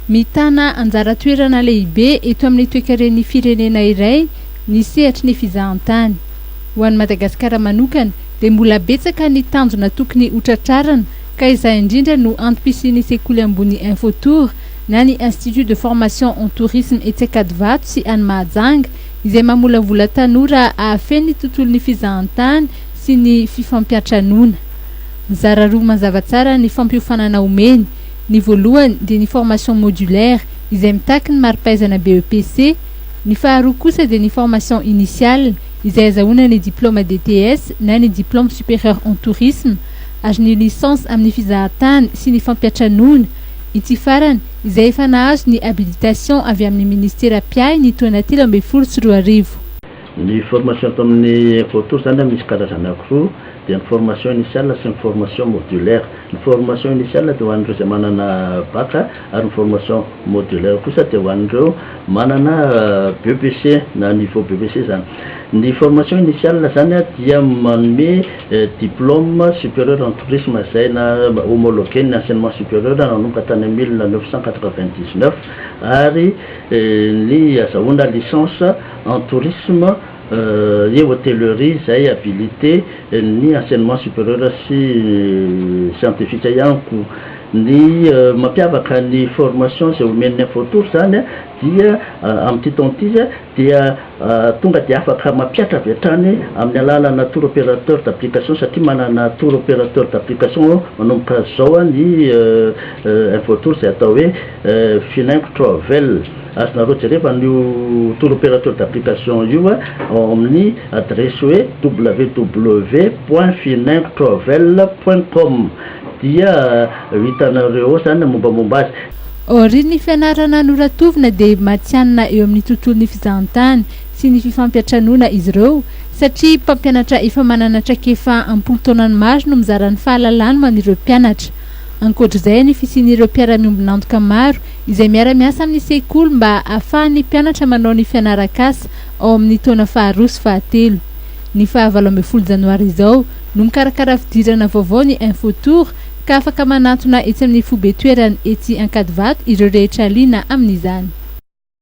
mitana anjara toerana lehibe eto amin'ny toe-karen'ny firenena iray ny sehatry ny fizahantany. Ho an'i Madagasikara manokana dia mbola betsaka ny tanjona tokony hotratrarana ka izay indrindra no antom-pisian'ny sekoly ambony Infotour na ny Institut de Formation en Tourisme et Tsekadvato sy any Mahajanga izay mamolavola tanora ahafen'ny tontolon'ny fizahantany sy ny fifampiantranona. Mizara roa mazava tsara ny fampiofanana omeny. Ny voalohany dia ny formation modulaire izay mitaky ny mari-pahaizana BEPC, ny faharoa kosa dia ny formation initiale izay azahoana ny diplôme DTS na ny diplôme supérieur en tourisme ary ny licence amin'ny fizahantany sy ny fampiantranona. Ity farany izay efa nahazo ny habilitation avy amin'ny ministera piay ny taona 2024. Ny formation ato amin'ny Infotour zany misy karazana anankiroa, dia ny formation initiale sy ny formation modulaire. Ny formation initiale dia ho an'ireo izay manana bac ary ny formation modulaire kosa dia ho an'ireo manana BEPC na niveau BEPC zany. Ny formation initiale zany dia manome diplôme supérieur en tourisme izay na homologué ny enseignement supérieur nanomboka tany 1999 ary ny azahoana licence en tourisme et hôtellerie izay habilité ny enseignement supérieur sy scientifique ihany koa. Ny mampiavaka ny formation izay omen'ny Infotour zany dia amin'ity taona ity dia tonga dia afaka mampiatra avy hatrany amin'ny alalana tour opérateur d'application satria manana tour opérateur d'application manomboka zao ny Infotour izay atao hoe Finaingo Travel. Azonareo jereva ny tour opérateur d'application io amin'ny adresse hoe www.finaingotravel.com dia hitanareo zany mombamomba azy. Ry ny fianarana noratovina dia matianina eo amin'ny tontolon'ny fizahantany sy ny fifampiantranona izy ireo satria mpampianatra efa manana traikefa 10 taonany maro no mizara ny fahalalany ho an'ireo mpianatra. Ankoatr'izay ny fisian'ireo mpiara-miombonantoka maro izay miara-miasa amin'ny sekoly mba ahafahan'ny mpianatra manao ny fianaran-kasa ao amin'ny taona faharoa sy fahatelo. Ny 17 janoary izao no mikarakara fidirana vaovao ny Infotour ka afaka manatona etsy amin'ny fobetoerany etsy Ankadivato ireo rehetra liana amin'izany.